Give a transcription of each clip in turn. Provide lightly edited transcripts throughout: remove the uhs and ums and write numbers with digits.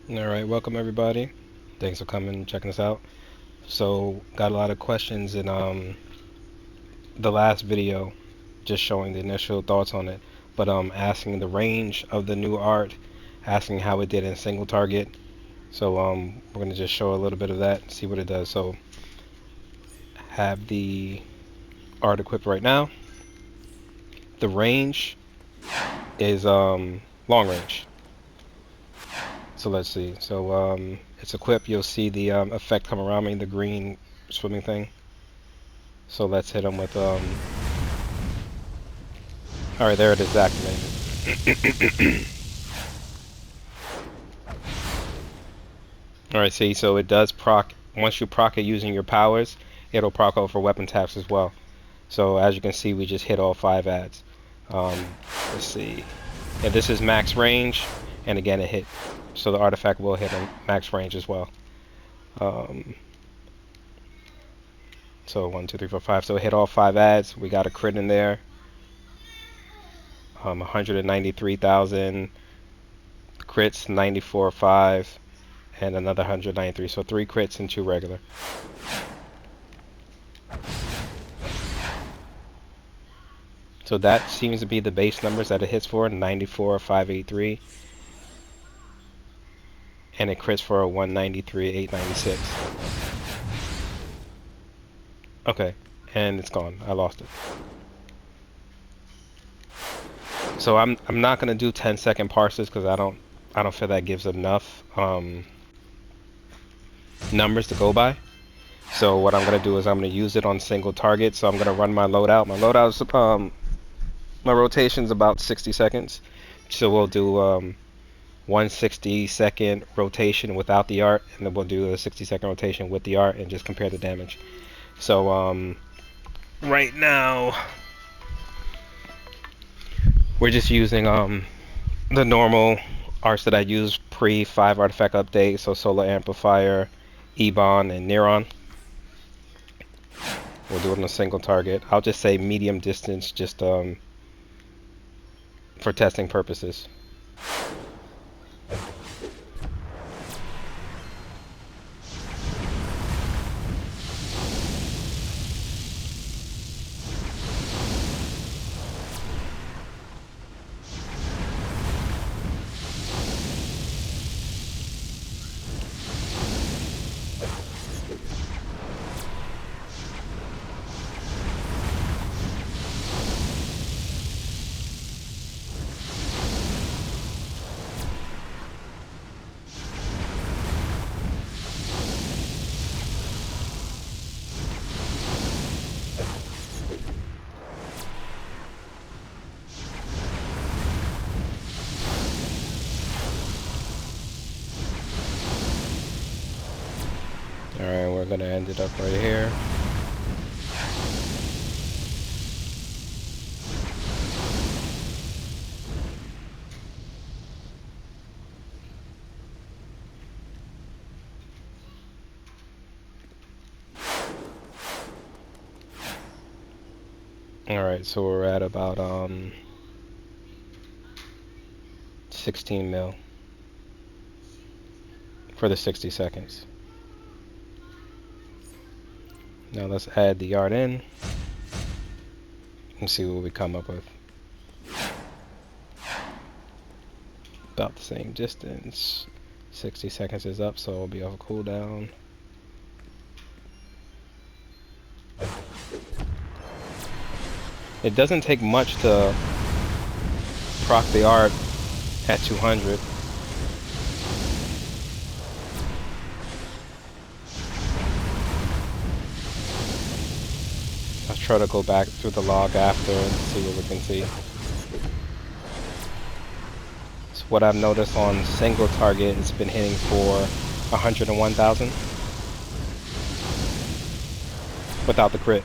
All right, welcome everybody. Thanks for coming and checking us out. So, got a lot of questions in the last video, just showing the initial thoughts on it, but asking the range of the new art, asking how it did in single target. So we're gonna just show a little bit of that, see what it does. So, have the art equipped right now. The range is long range. So let's see. So it's equipped. You'll see the effect come around me, the green swimming thing. So let's hit them with all right, there it is activated. All right, see, so it does proc. Once you proc it using your powers, it'll proc over weapon taps as well. So as you can see, we just hit all 5 ads. Let's see. And this is max range, and again it hit. So the artifact will hit on max range as well. So 1, 2, 3, 4, 5. So it hit all 5 ads. We got a crit in there. 193,000 crits, 94.5, and another 193. So 3 crits and 2 regular. So that seems to be the base numbers that it hits for, 94,583, and it crits for a 193,896. Okay, and it's gone. I lost it. So I'm not gonna do 10-second parses because I don't feel that gives enough numbers to go by. So what I'm gonna do is I'm gonna use it on single target. So I'm gonna run my loadout. My loadout is my rotation's about 60 seconds. So we'll do 160-second rotation without the art, and then we'll do a 60-second rotation with the art and just compare the damage. So right now we're just using the normal arts that I use pre 5 artifact update, so Solar Amplifier, Ebon, and Neuron. We'll do it on a single target. I'll just say medium distance, just for testing purposes. Alright, we're gonna end it up right here. Alright, so we're at about 16 mil for the 60 seconds. Now let's add the art in and see what we come up with. About the same distance. 60 seconds is up, so it'll be off a cooldown. It doesn't take much to proc the art at 200. Let's try to go back through the log after and see what we can see. So what I've noticed on single target, it's been hitting for 101,000 without the crit.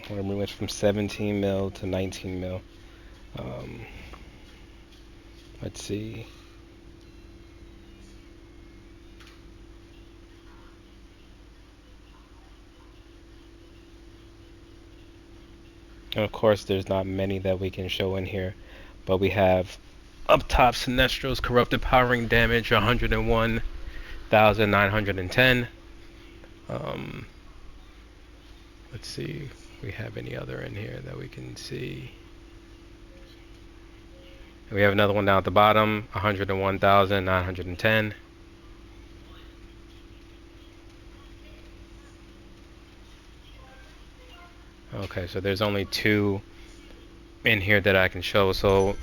when we went from 17 mil to 19 mil. Let's see. And of course, there's not many that we can show in here, but we have up top Sinestro's corrupted powering damage 101,910. Let's see if we have any other in here that we can see. We have another one down at the bottom, 101,910. Okay, so there's only 2 in here that I can show. So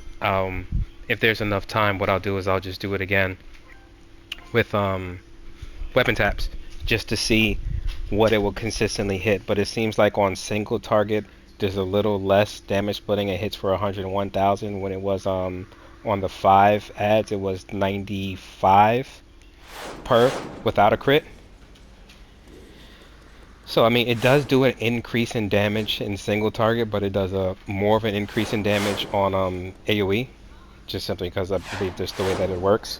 if there's enough time, what I'll do is I'll just do it again with weapon taps just to see what it will consistently hit. But it seems like on single target there's a little less damage splitting. It hits for 101,000 when it was on the 5 ads it was 95 per without a crit. So I mean, it does do an increase in damage in single target, but it does a more of an increase in damage on AoE, just simply because I believe that's the way that it works.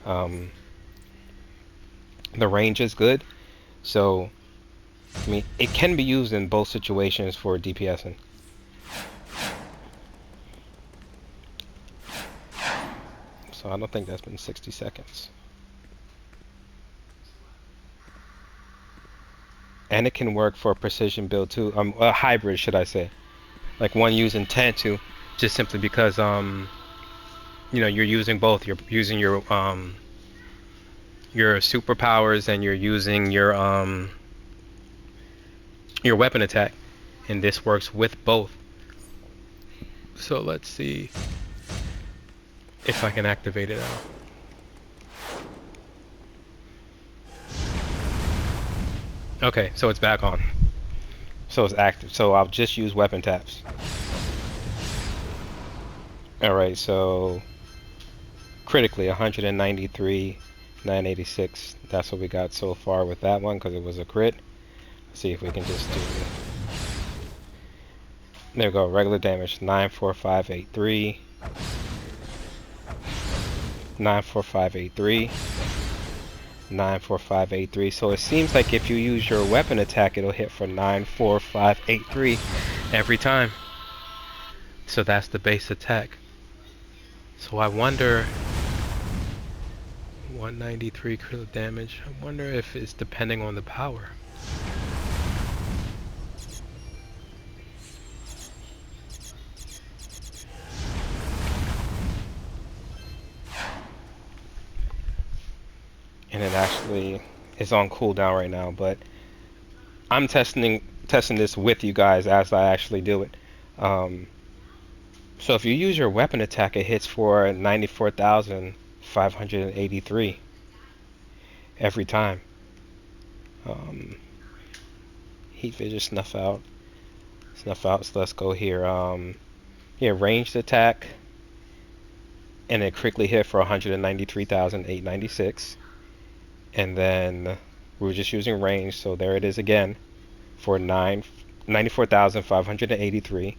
The range is good, so I mean, it can be used in both situations for DPSing. So I don't think that's been 60 seconds. And it can work for a precision build too, a hybrid should I say, like one using Tantu, just simply because you know, you're using both. You're using your superpowers and you're using your weapon attack, and this works with both. So let's see if I can activate it out. Okay, so it's back on. So it's active. So I'll just use weapon taps. Alright, so critically 193, 986. That's what we got so far with that one because it was a crit. Let's see if we can just do it. There we go, regular damage 94583. 94583. 94583. So it seems like if you use your weapon attack, it'll hit for 94583 every time. So that's the base attack. So I wonder, 193 critical damage. I wonder if it's depending on the power. And it actually is on cooldown right now, but I'm testing this with you guys as I actually do it. So if you use your weapon attack, it hits for 94,583 every time. Heat vision, snuff out. So let's go here. Yeah, ranged attack, and it quickly hit for 193,896. And then we were just using range, so there it is again for 94,583.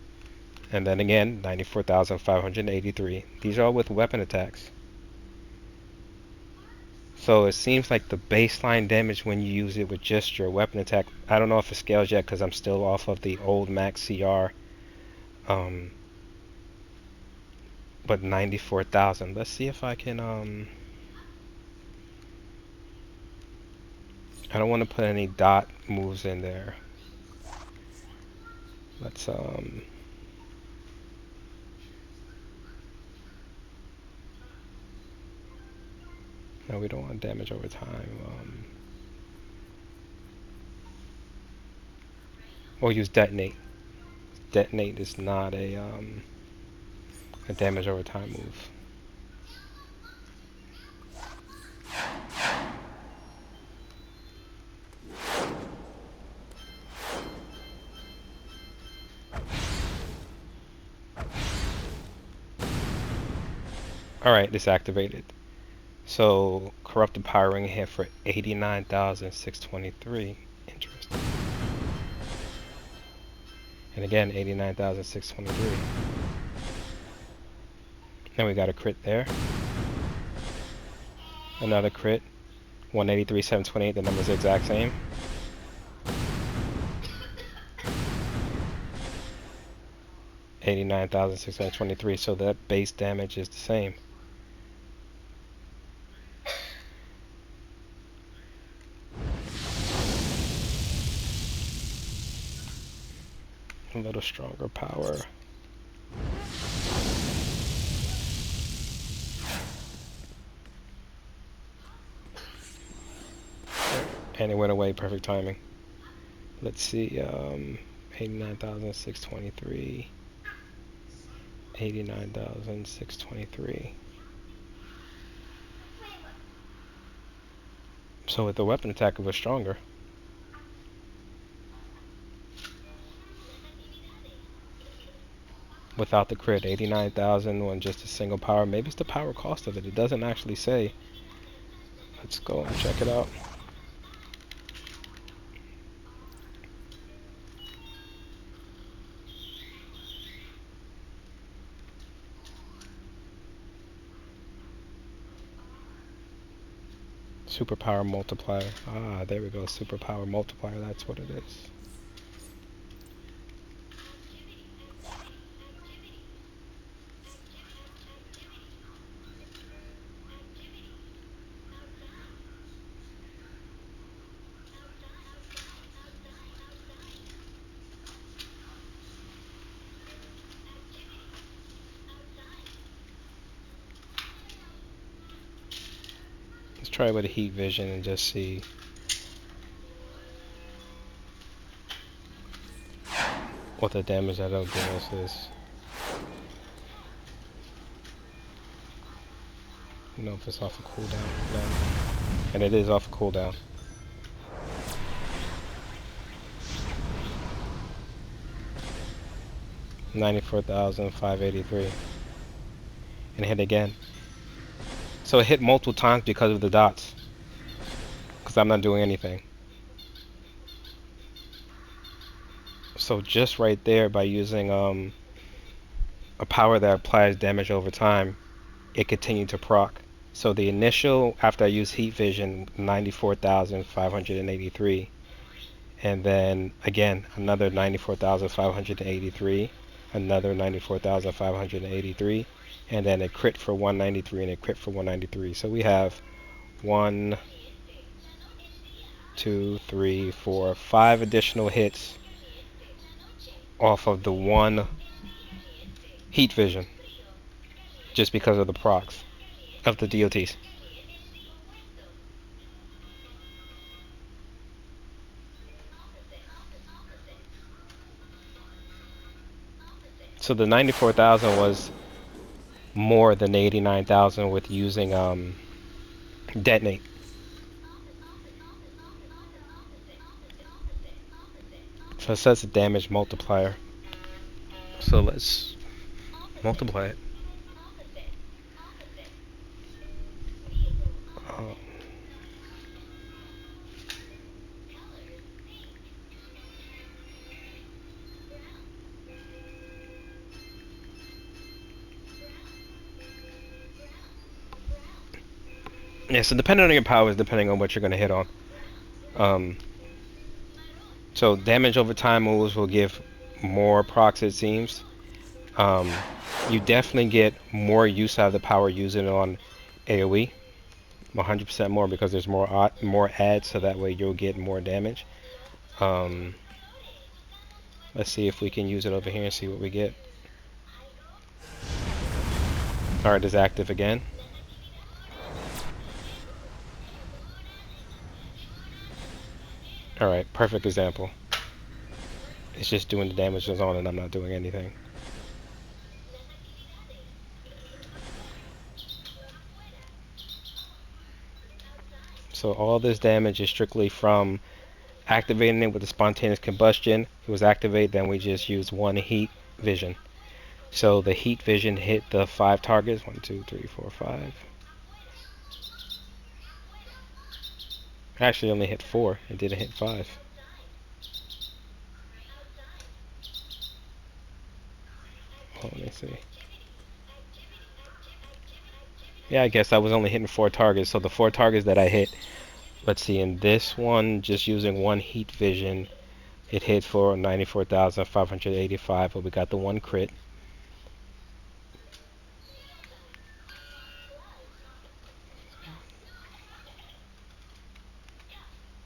And then again 94,583. These are all with weapon attacks. So it seems like the baseline damage when you use it with just your weapon attack, I don't know if it scales yet because I'm still off of the old max CR. But 94,000. Let's see if I can I don't want to put any dot moves in there. Let's no, we don't want damage over time. We'll use detonate. Detonate is not a damage over time move. Alright, this activated. So corrupted power ring hit for 89,623. Interesting. And again, 89,623. Then we got a crit there. Another crit. 183,728. The numbers are the exact same. $89,623. So that base damage is the same. A little stronger power. And it went away, perfect timing. Let's see, 89,623. 89,623. So with the weapon attack, it was stronger. Without the crit, 89,000 on just a single power. Maybe it's the power cost of it. It doesn't actually say. Let's go and check it out. Superpower multiplier. Ah, there we go. Superpower multiplier. That's what it is. Let's try with a heat vision and just see. What the damage that'll give us is. You know if it's off a cooldown. No. And it is off a cooldown. $94,583. And hit again. So it hit multiple times because of the dots. Because I'm not doing anything. So just right there, by using a power that applies damage over time, it continued to proc. So the initial, after I used heat vision, 94,583. And then again, another 94,583. Another 94,583. And then a crit for 193 and a crit for 193. So we have 1, 2, 3, 4, 5 additional hits off of the one heat vision, just because of the procs of the DOTs. So the 94,000 was more than the 89,000 with using detonate. So it says the damage multiplier. So let's multiply it. Yeah, so depending on your powers, depending on what you're going to hit on. So damage over time moves will give more procs, it seems. You definitely get more use out of the power using it on AoE. 100% more, because there's more adds, so that way you'll get more damage. Let's see if we can use it over here and see what we get. Alright, it's active again. Alright, perfect example. It's just doing the damage that's on and I'm not doing anything. So all this damage is strictly from activating it with the spontaneous combustion. It was activated, then we just used one heat vision. So the heat vision hit the 5 targets. 1, 2, 3, 4, 5. Actually only hit 4. It didn't hit 5. me see. Yeah, I guess I was only hitting 4 targets. So the 4 targets that I hit, let's see, in this one, just using one heat vision, it hit for 94,585, but we got the 1 crit.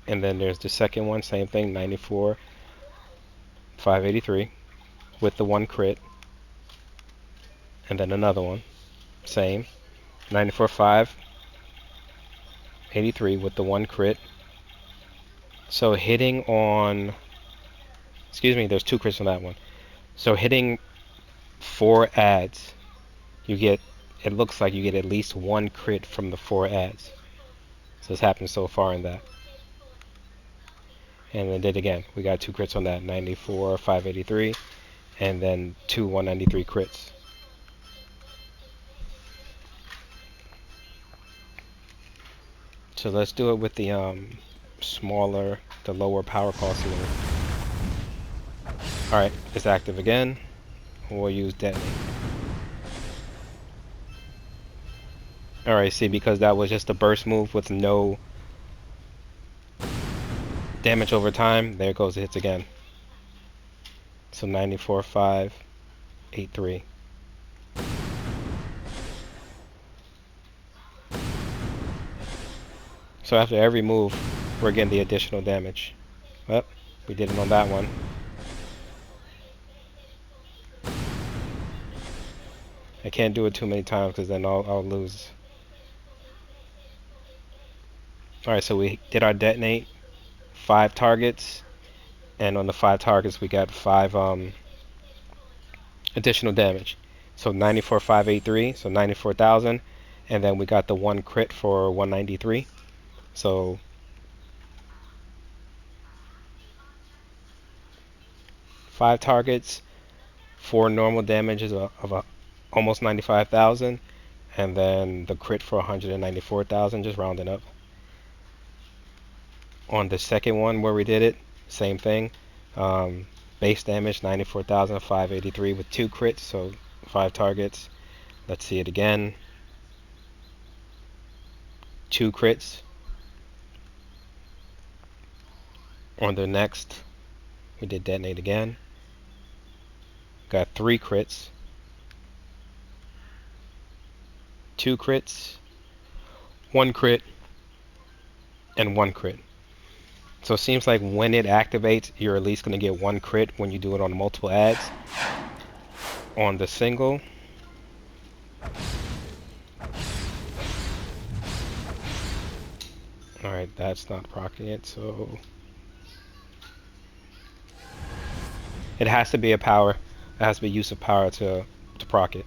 And then there's the second one, same thing, 94,583 with the 1 crit. And then another one, same, 94,583 with the 1 crit. So hitting on, excuse me, there's 2 crits on that one. So hitting 4 adds, you get, it looks like you get at least 1 crit from the 4 adds. So it's happened so far in that. And then did again. We got 2 crits on that, 94,583, and then 2 193 crits. So let's do it with the smaller, the lower power cost meter. Alright, it's active again. We'll use detonate. Alright, see, because that was just a burst move with no damage over time, there goes the hits again. So 94,583. So after every move, we're getting the additional damage. Well, we did it on that one. I can't do it too many times because then I'll lose. Alright, so we did our detonate, 5 targets, and on the 5 targets we got 5 additional damage. So 94,583, so 94,000, and then we got the 1 crit for 193. So five targets, 4 normal damages of almost 95,000, and then the crit for 194,000, just rounding up. On the second one where we did it, same thing. Base damage 94,583 with 2 crits, so 5 targets. Let's see it again. 2 crits. On the next, we did detonate again. Got 3 crits. 2 crits. 1 crit. And 1 crit. So it seems like when it activates, you're at least going to get 1 crit when you do it on multiple adds. On the single, alright, that's not proccing it, so it has to be a power. It has to be use of power to proc it.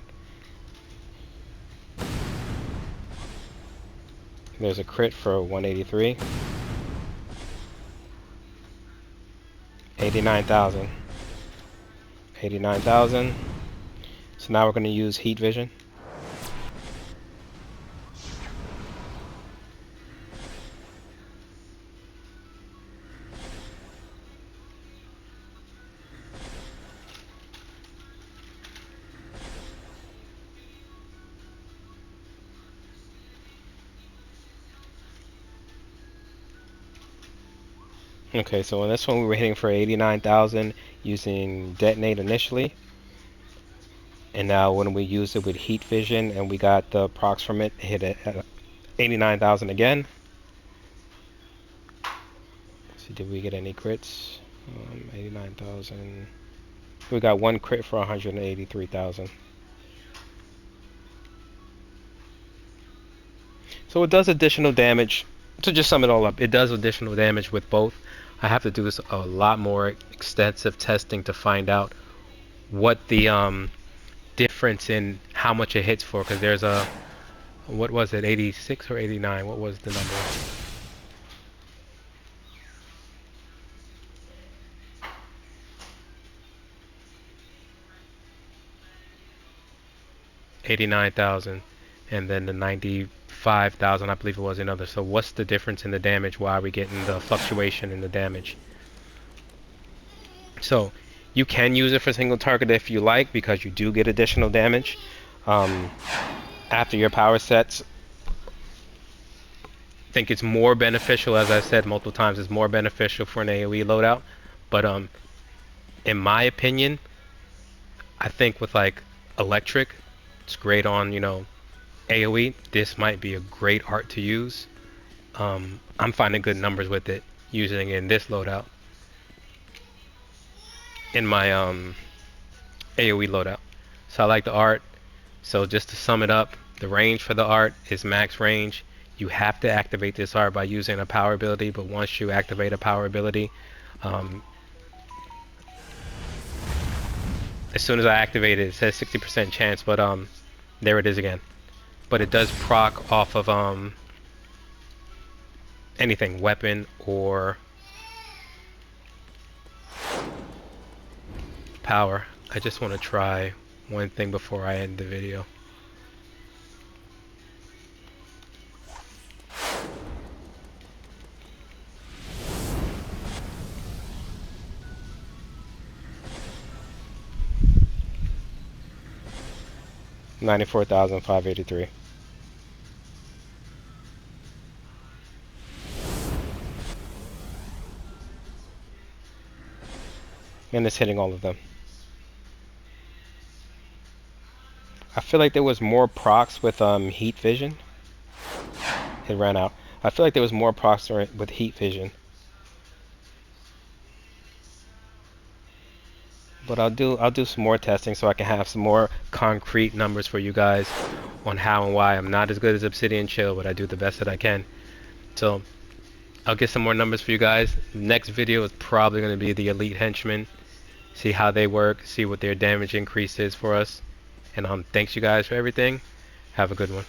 There's a crit for 183. 89,000. 89,000. So now we're going to use heat vision. Okay, so in this one we were hitting for 89,000 using detonate initially. And now when we used it with heat vision and we got the procs from it, hit it at 89,000 again. Let's see, did we get any crits? 89,000. We got 1 crit for 183,000. So it does additional damage. To just sum it all up, it does additional damage with both. I have to do this a lot more extensive testing to find out what the difference in how much it hits for, because there's a, what was it, 86 or 89? What was the number? 89,000, and then the 95,000, I believe it was another. So what's the difference in the damage? Why are we getting the fluctuation in the damage? So You can use it for single target if you like, because you do get additional damage after your power sets. I think it's more beneficial, as I said multiple times, it's more beneficial for an AoE loadout. But in my opinion, I think with like electric, it's great on, you know, AoE. This might be a great art to use. I'm finding good numbers with it using it in this loadout, in my AoE loadout. So I like the art. So just to sum it up, the range for the art is max range. You have to activate this art by using a power ability, but once you activate a power ability, as soon as I activate it, it says 60% chance, but there it is again. But it does proc off of anything, weapon or power. I just want to try one thing before I end the video. $94,583. And it's hitting all of them. I feel like there was more procs with heat vision. It ran out. I feel like there was more procs with heat vision. But I'll do some more testing so I can have some more concrete numbers for you guys on how and why. I'm not as good as Obsidian Chill, but I do the best that I can. So I'll get some more numbers for you guys. Next video is probably going to be the Elite Henchmen. See how they work, see what their damage increase is for us. And thanks you guys for everything. Have a good one.